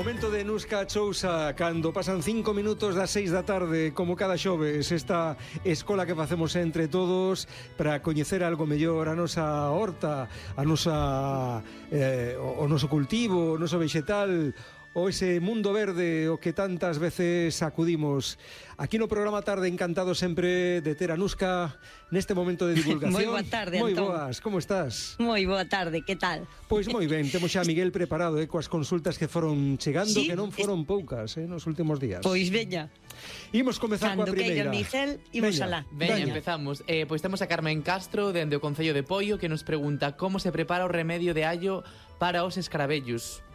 Momento de Nusca Chousa, cando pasan 5 minutos das 6 da tarde, como cada xoves, esta escola que facemos entre todos para coñecer algo mellor a nosa horta, a nosa o noso cultivo, o noso vegetal, o ese mundo verde o que tantas veces acudimos. Aquí no programa Tarde, encantado sempre de ter a Nusca neste momento de divulgación. Moi boa tarde, Antón. Moi boas, como estás? Moi boa tarde, que tal? Pois moi ben, temos xa a Miguel preparado coas consultas que foron chegando, ¿Sí? Que non foron poucas nos últimos días. Pois veña. Imos comezar coa Cando primeira. queira Miguel, imos Veña. alá. Veña, empezamos. Pois temos a Carmen Castro, dende o Concello de Poio, que nos pregunta como se prepara o remedio de allo para os escarabellos.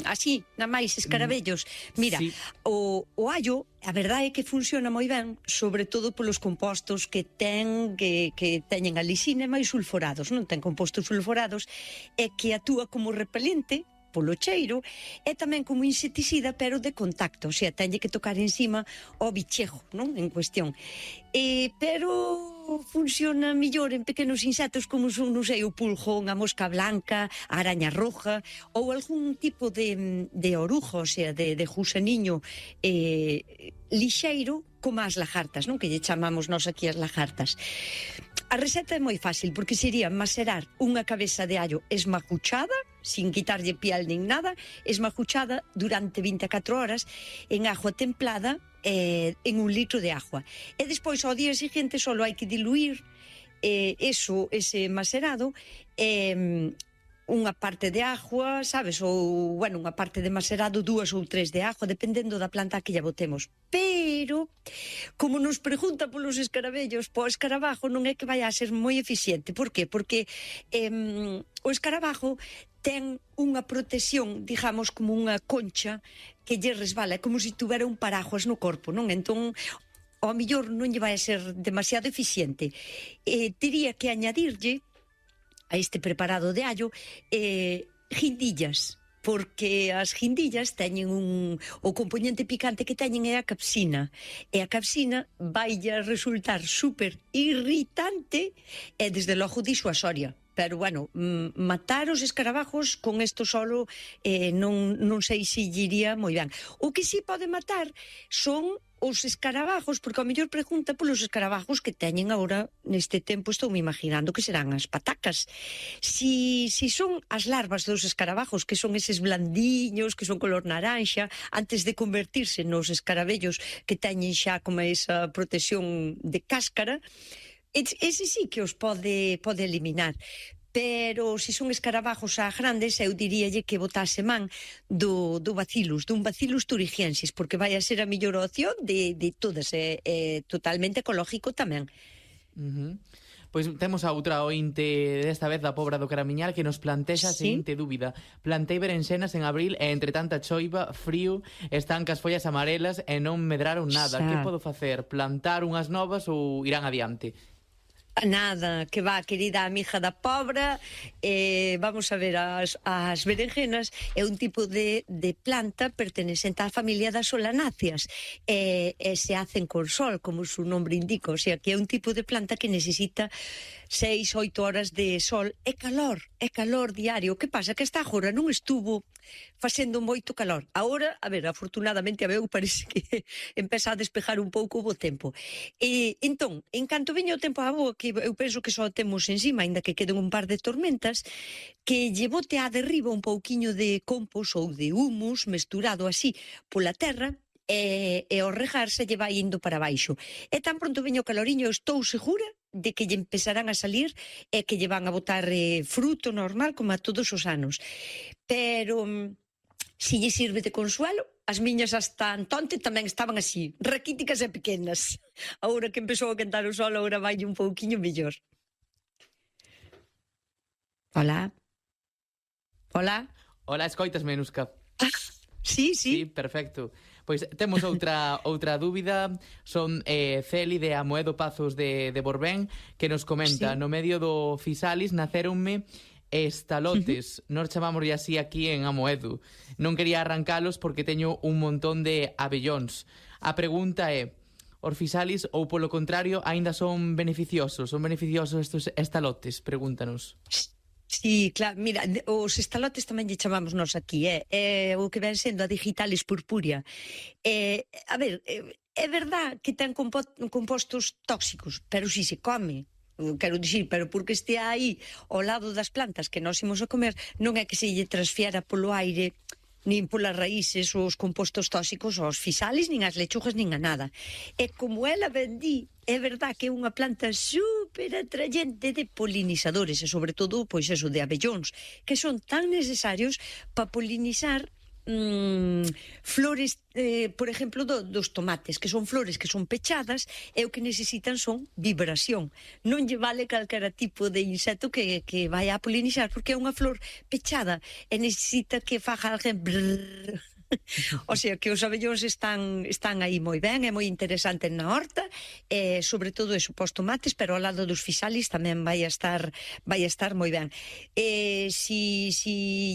Así, na máis escarabellos. Mira, sí. o allo, a verdade é que funciona moi ben, sobre todo polos compostos que teñen a lisina máis sulforados, non ten compostos sulforados, e que actúa como repelente polo cheiro, e tamén como insecticida, pero de contacto, o sea, teñe que tocar encima o bichejo, non? En cuestión. Pero funciona millor en pequenos insectos como son, non sei, o pulgón, a mosca blanca, a araña roja ou algún tipo de orujo, o sea, de gusaniño lixeiro, como as lagartas, non? Que lle chamamos nós aquí as lagartas. A receta é moi fácil, porque sería macerar unha cabeza de allo esmacuchada, sin quitarlle piel nin nada, esmacuchada durante 24 horas en agua templada, en 1 litro de agua. E despois, ao día seguinte, só hai que diluir ese macerado unha parte de agua, sabes, ou, bueno, unha parte de macerado, 2 ou 3 de agua, dependendo da planta que lla botemos. Pero, como nos pregunta polos escarabellos, o escarabajo non é que vai a ser moi eficiente. Por qué? Porque o escarabajo ten unha protección, digamos, como unha concha que lle resbala, é como se tuvera un paraguas no corpo, non? Entón, ao mellor non lle vai a ser demasiado eficiente. Tería que añadirlle a este preparado de allo guindillas, porque as guindillas teñen o componente picante que teñen é a capsina, e a capsina vai a resultar super irritante e desde logo disuasoria. Pero, bueno, matar os escarabajos con isto solo non sei se lle iría moi ben. O que sí pode matar son os escarabajos, porque ao mellor pregunta polos escarabajos que teñen agora neste tempo, estou me imaginando que serán as patacas. Si son as larvas dos escarabajos, que son eses blandiños, que son color naranxa, antes de convertirse nos escarabellos que teñen xa como esa protección de cáscara, ese sí que os pode eliminar. Pero se son escarabajos a grandes, eu diríalle que botase man dun Bacillus thuringiensis, porque vai a ser a mellor opción de todas, totalmente ecológico tamén. Pois temos a outra ointe, desta vez da Pobra do Caramiñal, que nos plantexa a seguinte dúbida. Plantei berenxenas en abril e entre tanta choiva, frío, están cas follas amarelas e non medraron nada. Que podo facer? Plantar unhas novas ou irán adiante? Nada, que va, querida amiga da Pobra, vamos a ver, as berenjenas é un tipo de planta pertenecente á familia das solanáceas, e se hacen con sol, como su nombre indica, o sea, que é un tipo de planta que necesita 6-8 horas de sol e calor diario. O que pasa? Que esta agora non estuvo facendo moito calor. Agora, a ver, afortunadamente a meu parece que empeza a despejar un pouco o bo tempo. Entón, en canto veña o tempo a boa, que eu penso que só temos encima, aínda que queden un par de tormentas, que lle bote a derriba un pouquiño de compost ou de humus mesturado así pola terra, e ao regar se lle vai indo para baixo. E tan pronto veño o caloriño, estou segura de que lle empezarán a salir e que lle van a botar fruto normal como a todos os anos. Pero se lle sirve de consuelo, as miñas hasta antonte tamén estaban así, raquíticas e pequenas. Agora que empezou a quentar o sol, agora vai un pouquiño mellor. Hola. Hola. Hola, escoitasme, Nusca. Sí. Sí, perfecto. Pois temos outra dúbida. Son Celi de Amoedo Pazos de Borbén, que nos comenta, no medio do Fisalis naceronme estalotes, nós chamámoslle así aquí en Amoedo. Non quería arrancalos porque teño un montón de abellóns. A pregunta é, os Fisalis ou polo contrario aínda son beneficiosos? Son beneficiosos estes estalotes? Pregúntanos. Sí, claro, mira, os estalotes tamén lle chamamos nós aquí, o que ven sendo a digitalis purpúrea. A ver, é verdad que ten compostos tóxicos, pero si se come, quero dicir, pero porque estea aí ao lado das plantas que nós imos a comer, non é que se lle transfiera polo aire nin polas raíces os compostos tóxicos aos fisalis, nin as lechugas, nin a nada. E como ela vendí, é verdad que é unha planta super atrayente de polinizadores e sobre todo, pois eso, de abellóns, que son tan necesarios para polinizar flores, por exemplo, dos tomates, que son flores que son pechadas e o que necesitan son vibración. Non lle vale calquera tipo de insecto que vai a polinizar, porque é unha flor pechada e necesita que faga alguén brrr. O sea, que os abellóns están aí moi ben, é moi interesante na horta, sobre todo eso, pos tomates, pero ao lado dos fisalis tamén vai a estar moi ben. Si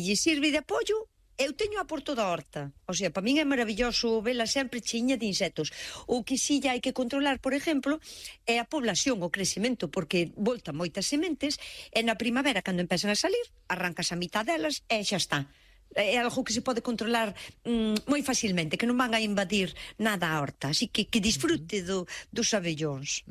lle sirve de apoio, eu teño a por toda a horta, o sea, para min é maravilloso vela sempre chiña de insectos. O que si hai que controlar, por exemplo, é a población, o crecemento, porque volta moitas sementes e na primavera, cando empezan a salir, arrancas a mitad delas e xa está. É algo que se pode controlar moi facilmente, que non van a invadir nada a horta, así que disfrute dos abellóns.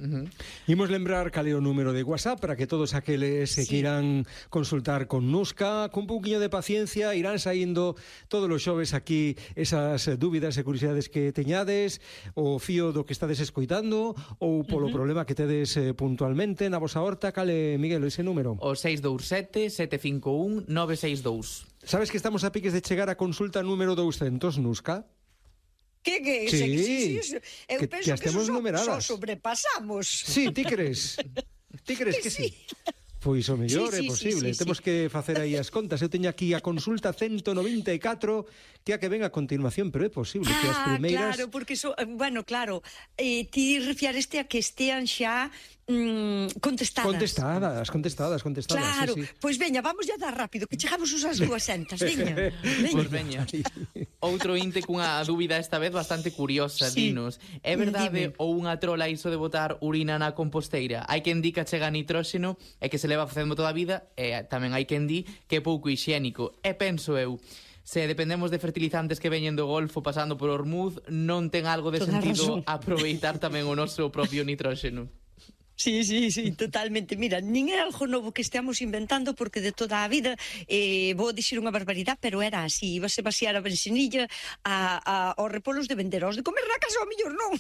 Imos lembrar cal é o número de WhatsApp para que todos aqueles que queiran consultar con Nusca, con un pouquiño de paciencia, irán saindo todos os xoves aquí esas dúbidas e curiosidades que teñades, o fío do que estades escoitando ou polo problema que tedes puntualmente na vosa horta. Cal é, Miguel, ese número? O 627-751-962. Sabes que estamos a piques de chegar a consulta número 200, Nusca? Que Sí, eu que penso as que temos só numeradas. sobrepasamos. Sí, ti crees? Ti crees que sí? Pois o mellor é posible. Temos que facer aí as contas. Eu teño aquí a consulta 194, que é a que ven a continuación, pero é posible que as primeiras... Claro, porque bueno, claro, ti refiareste a que estean xa contestadas. Contestadas. Claro, sí. Pois veña, vamos ya dar rápido, que chegamos usas 200, veña. Pois veña. Outro inte cunha dúbida esta vez bastante curiosa, dinos. É verdade ou unha trola iso de botar urina na composteira? Hai quen di que chega nitróxeno e que se leva facendo toda a vida, e tamén hai quen di que é pouco hixiénico. E penso eu, se dependemos de fertilizantes que veñen do Golfo pasando por Ormuz, non ten algo de sentido aproveitar tamén o noso propio nitróxeno. Sí, totalmente. Mira, nin é algo novo que esteamos inventando, porque de toda a vida, vou dicir unha barbaridade, pero era así, ibase vaciar a bensinilla aos repolos de vender, aos de comer na casa, ao millor non.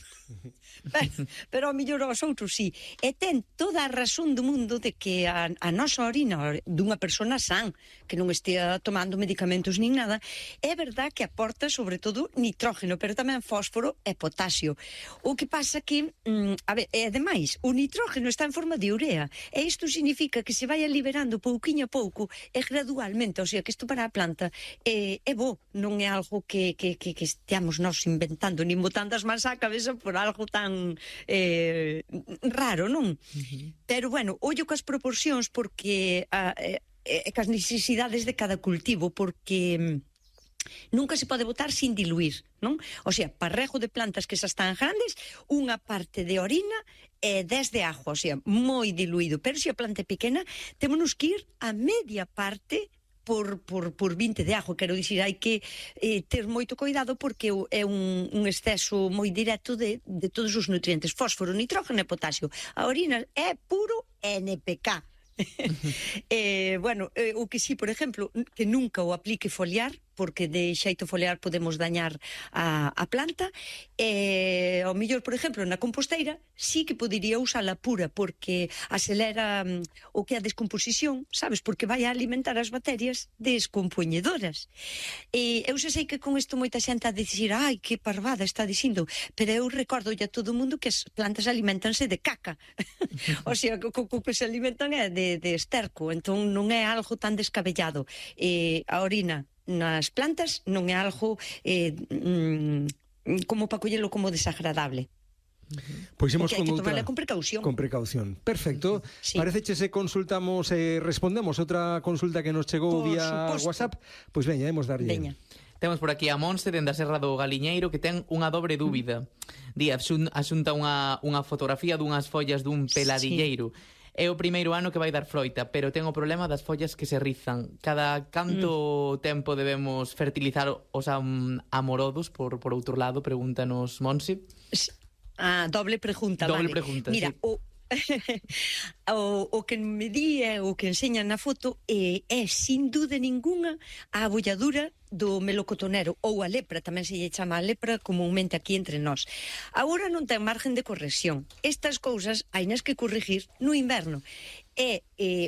Pero ao millor aos outros, sí. E ten toda a razón do mundo de que a nosa orina dunha persona san, que non estea tomando medicamentos nin nada, é verdad que aporta sobre todo nitrógeno, pero tamén fósforo e potasio. O que pasa que, e ademais, o nitrógeno está en forma de urea, e isto significa que se vai liberando pouquiño a pouco e gradualmente, o sea, que isto para a planta é bo, non é algo que esteamos nós inventando, nin botando as mans á cabeza por algo tan raro, non? Pero bueno, ollo cas proporcións, porque cas necesidades de cada cultivo, porque nunca se pode botar sin diluir, non? O sea, parrego de plantas que xa están grandes, unha parte de orina e 10 de agua, o sea, moi diluído. Pero se a planta é pequena, temos que ir a media parte por 20 de agua. Quero dicir, hai que ter moito cuidado, porque é un exceso moi directo de todos os nutrientes, fósforo, nitrógeno e potasio. A orina é puro NPK. Bueno, o que sí, por exemplo, que nunca o aplique foliar, porque de xeito foliar podemos dañar a planta. Ao mellor, por exemplo, na composteira sí que podería usala pura, porque acelera o que é a descomposición, sabes, porque vai a alimentar as bacterias descompoñedoras. Eu xa sei que con isto moita xente a dicir, ai, que parvada está dicindo, pero eu recordo a todo o mundo que as plantas alimentanse de caca. O sea, que se alimentan é de esterco, entón non é algo tan descabellado. A orina nas plantas non é algo como para collelo como desagradable. Pois imos con outra, con precaución. Con precaución. Perfecto. Sí. Parece se consultamos e respondemos outra consulta que nos chegou vía WhatsApp. Pois veña, imos darlle. Veña. Temos por aquí a Monse dende a Serra do Galiñeiro, que ten unha dobre dúbida. Di, asunta unha fotografía dunhas follas dun peladilleiro. é o primeiro ano que vai dar froita, pero ten o problema das follas que se rizan. Cada canto tempo debemos fertilizar os amorodos, por outro lado, pregúntanos Monse. Doble pregunta, Doble vale. pregunta, Mira, sí. o que me di o que enseñan na foto é sin duda ninguna a abolladura do melocotonero ou a lepra, tamén se lle chama a lepra comúnmente aquí entre nós. Agora non ten margen de corrección. Estas cousas hainas que corrigir no inverno.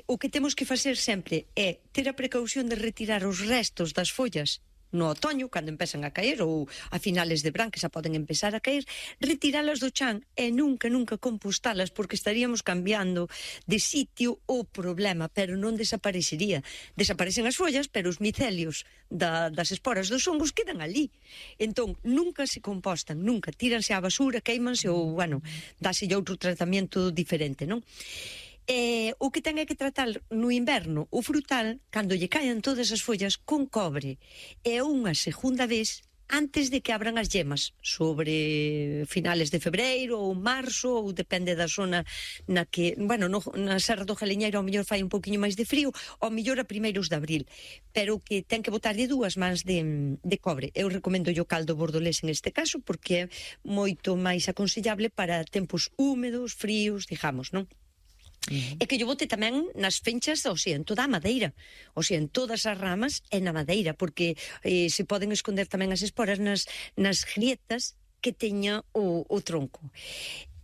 O que temos que facer sempre é ter a precaución de retirar os restos das follas no otoño, cando empezan a caer, ou a finales de verán, que xa poden empezar a caer, retiralas do chan e nunca compostalas, porque estaríamos cambiando de sitio o problema, pero non desaparecería. Desaparecen as follas, pero os micelios das esporas dos hongos quedan ali. Entón, nunca se compostan, nunca. Tíranse á basura, queimanse ou, bueno, dáselle outro tratamento diferente, non? O que ten é que tratar no inverno o frutal, cando lle caen todas as follas, con cobre. E unha segunda vez antes de que abran as yemas, sobre finales de febreiro ou marzo, ou depende da zona na que, bueno, na Serra do Galiñeiro ao mellor fai un poquinho máis de frío, ao mellor a primeiros de abril, pero que ten que botarlle 2 mans de cobre. Eu recomendo o caldo bordolés en este caso, porque é moito máis aconsellable para tempos húmedos, fríos, digamos, non? E que yo bote tamén nas fenchas, o sea, en toda a madeira, o sea, en todas as ramas e na madeira, porque se poden esconder tamén as esporas nas grietas que teña o tronco.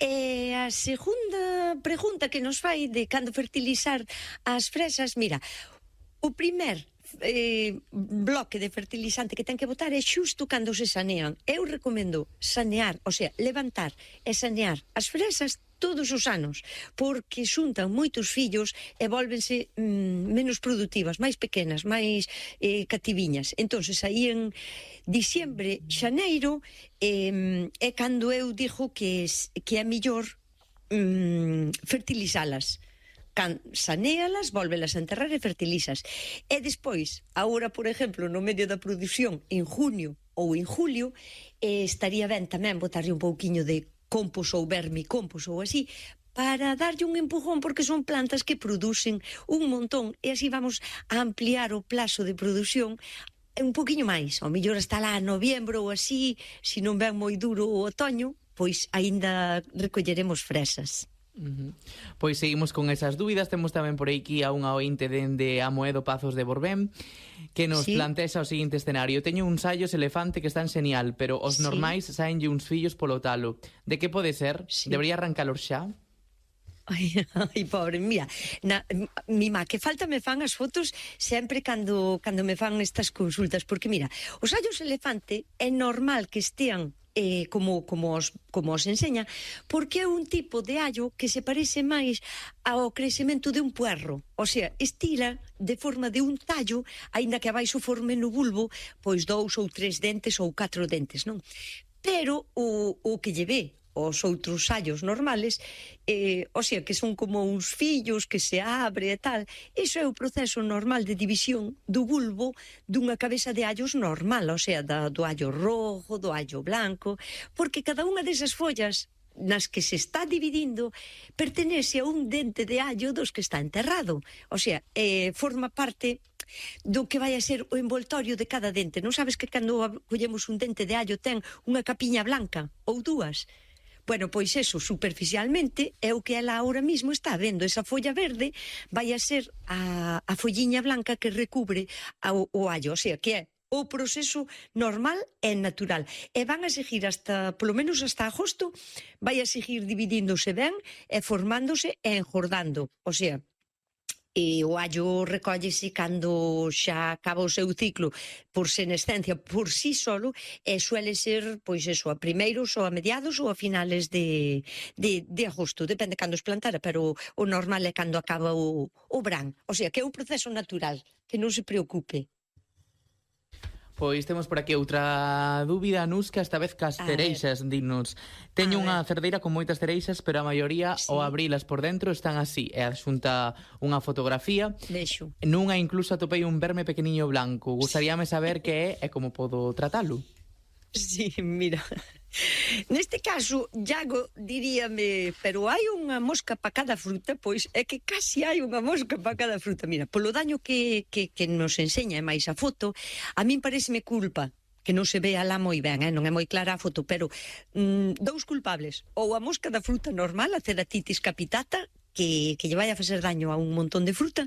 E a segunda pregunta que nos fai de cando fertilizar as fresas, mira, o primer bloque de fertilizante que ten que botar é xusto cando se sanean. Eu recomendo sanear, o sea, levantar e sanear as fresas todos os anos, porque xuntan moitos fillos e volvense menos produtivas, máis pequenas, máis cativiñas. Entonces, aí en diciembre, xaneiro, é cando eu digo que é mellor fertilizalas. Sanéalas, volvelas a enterrar e fertilizas. E despois, agora, por exemplo, no medio da produción, en junio ou en julio, estaría ben tamén botarlle un pouquiño de compost ou vermicompost ou así, para darlle un empujón, porque son plantas que producen un montón, e así vamos a ampliar o plazo de produción un poquinho máis, ao mellor hasta lá noviembro ou así, se non ven moi duro o otoño, pois aínda recolleremos fresas. Pois seguimos con esas dúbidas. Temos tamén por aquí a unha ointe dende Amoedo Pazos de Borbén que nos plantea o seguinte escenario: teño uns sallos elefante que están genial, pero os normais saenlle uns fillos polo talo. De que pode ser? Debería arrancalos xa? Ai, pobre, mira, mima, que falta me fan as fotos sempre cando me fan estas consultas, porque mira, os sallos elefante é normal que estean como os enseña, porque é un tipo de allo que se parece máis ao crecemento de un puerro, o sea, estira de forma de un tallo, aínda que abaixo forme no bulbo pois 2 ou 3 dentes ou 4 dentes, non? Pero o que lle ve os outros sallos normales, o sea, que son como uns fillos que se abre e tal, iso é o proceso normal de división do bulbo dunha cabeza de allos normal, o sea, do allo rojo, do allo blanco, porque cada unha desas follas nas que se está dividindo pertenece a un dente de allo dos que está enterrado, o sea, forma parte do que vai a ser o envoltorio de cada dente. Non sabes que cando collemos un dente de allo ten unha capiña blanca ou dúas? Bueno, pois eso, superficialmente, é o que ela ahora mismo está vendo. Esa folla verde vai a ser a folliña blanca que recubre o allo, o sea, que é o proceso normal e natural. E van a seguir hasta, polo menos hasta agosto, vai a seguir dividíndose ben e formándose e engordando. O sea, e o allo recóllese cando xa acaba o seu ciclo por senescencia por sí solo, e suele ser, pois eso, a primeiros ou a mediados ou a finales de agosto, depende cando es plantara, pero o normal é cando acaba o verán, o sea, que é un proceso natural, que non se preocupe. Pois temos por aquí outra dúbida, Nusca, esta vez cas cereixas, dinos. Teño unha cerdeira con moitas cereixas, pero a maioría, ao abrilas por dentro, están así. E adxunta unha fotografía. Vexo. Nunha incluso atopei un verme pequeniño blanco. Gustaríame saber que é e como podo tratalo. Sí, mira, Neste caso, Iago diríame, pero hai unha mosca para cada fruta? Pois é que casi hai unha mosca para cada fruta. Mira, polo daño que nos enseña, e máis a foto, a min pareceme culpa que non se vea lá moi ben, non é moi clara a foto, pero dous culpables, ou a mosca da fruta normal, a Ceratitis capitata, que lle vai a facer daño a un montón de fruta,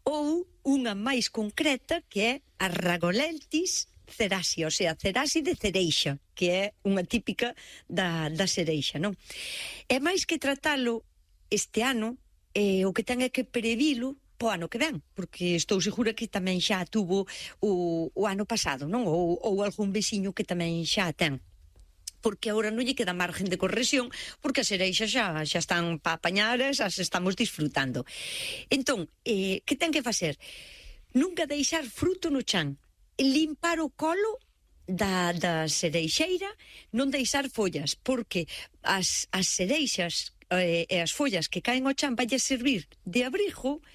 ou unha máis concreta, que é a Rhagoletis cerassia, o sea, cerasi de cereixa, que é unha típica da cereixa, non? E máis que tratalo este ano, o que ten é que previlo po ano que ven, porque estou segura que tamén xa tuvo o ano pasado, non? Ou algún veciño que tamén xa ten, porque agora non lle queda margen de corrección, porque as cereixas xa están para apañar, as estamos disfrutando. Entón, que ten que facer? Nunca deixar fruto no chan, limpar o colo da cereixeira, non deixar follas, porque as cereixas e as follas que caen ao chan vai servir de abrigo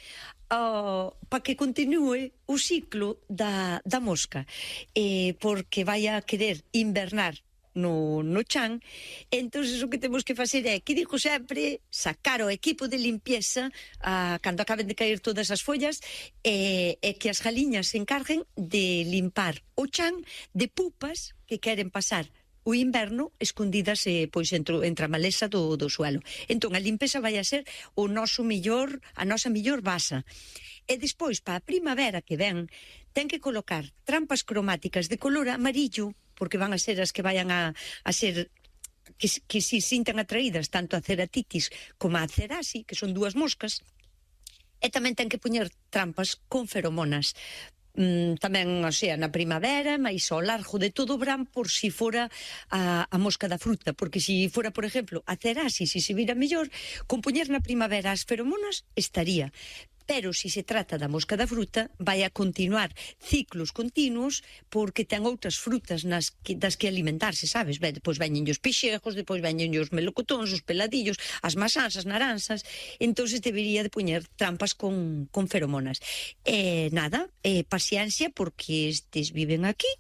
para que continúe o ciclo da mosca, porque vai a querer invernar no chan. Entón, o que temos que facer é, que digo sempre, sacar o equipo de limpieza cando acaben de caer todas as follas, e que as galiñas se encarguen de limpar o chan de pupas que queren pasar o inverno escondidas pois entre a maleza do suelo. Entón, a limpeza vai a ser a nosa mellor base. E despois, para a primavera que ven, ten que colocar trampas cromáticas de color amarillo, porque van a ser as que vayan a ser que se sintan atraídas tanto a Ceratitis como a Cerasi, que son dúas moscas. E tamén ten que poñer trampas con feromonas, tamén, o sea, na primavera, máis ao largo de todo o verán, por si fora a mosca da fruta, porque si fora, por exemplo, a Cerasi, se vira mellor, con poñer na primavera as feromonas estaría. Pero se se trata da mosca da fruta, vai a continuar ciclos continuos, porque ten outras frutas das que alimentarse, sabes? Depois veñen os pixejos, depois veñen os melocotóns, os peladillos, as masás, as naranxas. Entón, debería de poñer trampas con feromonas. Nada, paciencia, porque estes viven aquí.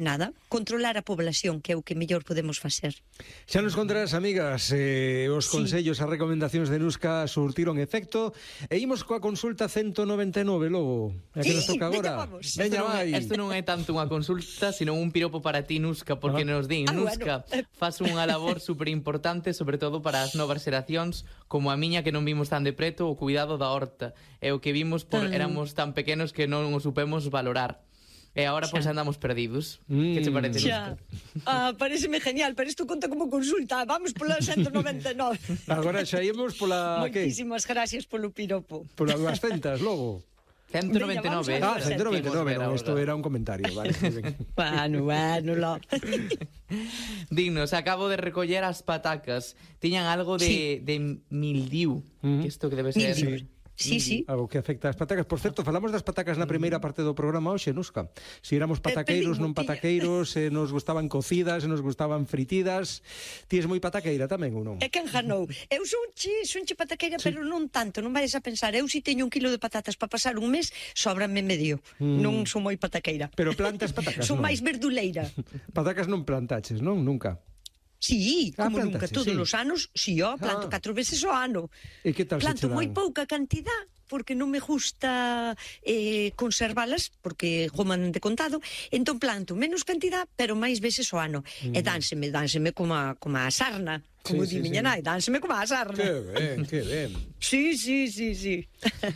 Nada, controlar a población, que é o que mellor podemos facer. Xa nos contarás, amigas, os consellos, as recomendacións de Nuska surtiron efecto, e imos coa consulta 199, logo. É que nos toca agora. Veña, vai. Isto non é tanto unha consulta, sino un piropo para ti, Nuska, porque nos din, Nuska, faz unha labor super importante, sobre todo para as novas xeracións, como a miña, que non vimos tan de preto, o cuidado da horta. E o que vimos éramos tan pequenos que non o supemos valorar. E agora pois andamos perdidos. Que te parece, Nuska? Pareceme genial, pero isto conta como consulta. Vamos pola 199. Agora xa ímos pola... Moitísimas gracias polo piropo. Pola 200, logo. 199. 199, isto era un comentario, vale. Bueno, lo. Dignos, acabo de recoller as patacas. Tiñan algo de mildiu. Que isto que debe ser... Sí. Algo que afecta ás patacas. Por certo, falamos das patacas na primeira parte do programa hoxe, Nuska. Se éramos pataqueiros, non pataqueiros, se nos gustaban cocidas, se nos gustaban fritidas. Ti és moi pataqueira tamén, ou non? É que enganou. Eu sonche pataqueira, pero non tanto, non vais a pensar. Eu si teño 1 kilo de patatas para pasar un mes, sóbrame medio. Non son moi pataqueira. Pero plantas patacas, son non? máis verduleira. Patacas non plantaches, non? Nunca. Sí, como nunca, todos sí. os anos, planto 4 veces ao ano. E que tal planto se che dan? moi pouca cantidad, porque non me gusta conservalas, porque goman de contado, entón planto menos cantidad, pero máis veces ao ano. E dánseme como a sarna, como di miña nai, dánseme como a sarna. Que ben. Sí.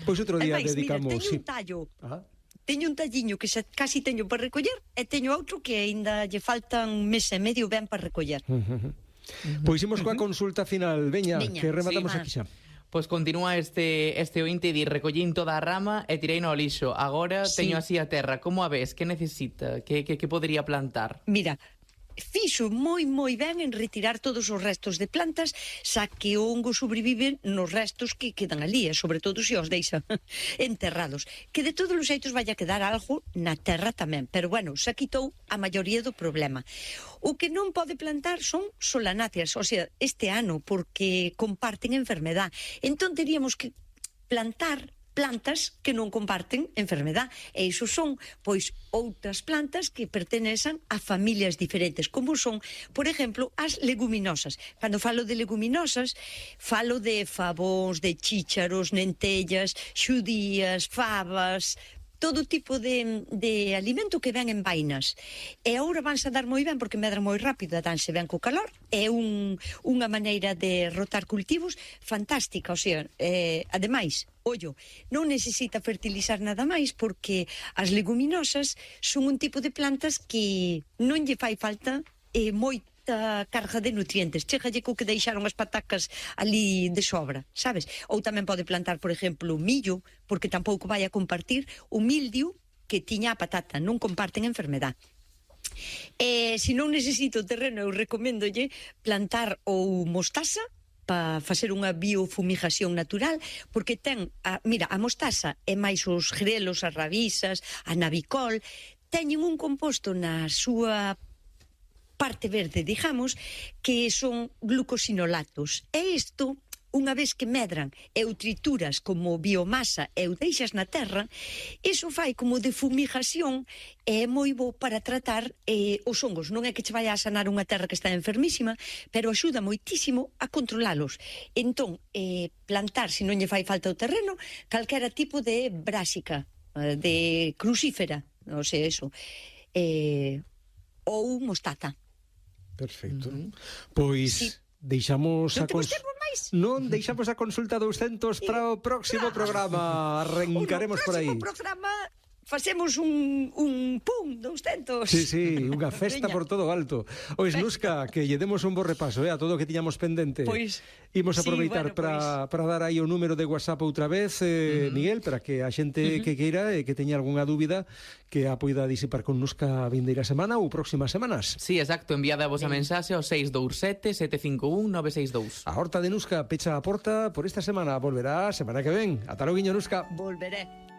Pois outro día dedicamos... Mira, teño un tallo. Teño un talliño que casi teño para recoller, e teño outro que aínda lle faltan un mes e medio ben para recoller. Pois imos coa consulta final. Veña, que rematamos aquí xa. Pois continúa este ointe de recollín toda a rama e tirei no lixo. Agora teño así a terra. Como a ves? Que necesita? Que podería plantar? Mira, fixo moi ben en retirar todos os restos de plantas, xa que o hongo sobrevive nos restos que quedan ali, e sobre todo se os deixa enterrados, que de todos os xeitos vai a quedar algo na terra tamén, pero bueno, xa quitou a maioría do problema. O que non pode plantar son solanáceas, o sea, este ano, porque comparten enfermedad. Entón teríamos que plantar plantas que non comparten enfermedad. E iso son, pois, outras plantas que pertenecen a familias diferentes, como son, por exemplo, as leguminosas. Cando falo de leguminosas, falo de favóns, de chícharos, lentellas, xudías, fabas, todo tipo de alimento que ven en vainas. E agora vanse a dar moi ben porque medran moi rápido, danse ben co calor. É unha maneira de rotar cultivos fantástica, o sea, ademais, ollo, non necesita fertilizar nada máis porque as leguminosas son un tipo de plantas que non lle fai falta moita carga de nutrientes, chegalle co que deixaron as patacas ali de sobra, sabes? Ou tamén pode plantar, por exemplo, millo, porque tampouco vai a compartir o mildio que tiña a patata, non comparten enfermedad. Se non necesito terreno, eu recoméndolle plantar ou mostaza para facer unha biofumigación natural, porque ten, mira, a mostaza e máis os grelos, as rabisas, a navicol, teñen un composto na súa parte verde, digamos, que son glucosinolatos. E isto, unha vez que medran e o trituras como biomasa e o deixas na terra, iso fai como de fumigación e é moi bo para tratar os hongos. Non é que che vai a sanar unha terra que está enfermísima, pero axuda moitísimo a controlalos. Entón, plantar, se non lle fai falta o terreno, calquera tipo de brásica, de crucífera, non sei eso, ou mostaza. Perfecto. Pois deixamos non deixamos a consulta 200 para o próximo programa. Arrancaremos por aí. O próximo programa facemos un pum 200. Sí, unha festa por todo alto. Ois, Nuska, que lle demos un bo repaso a todo o que tiñamos pendente. Pois imos aproveitar para dar aí o número de WhatsApp outra vez, Miguel, para que a xente que queira e que teña algunha dúbida que a poida disipar con Nuska vindeira semana ou próximas semanas. Sí, exacto, enviade a vosa mensaxe ao 627-751-962. A Horta de Nuska pecha a porta por esta semana, volverá semana que ven. Ata logo, Nuska. Volveré.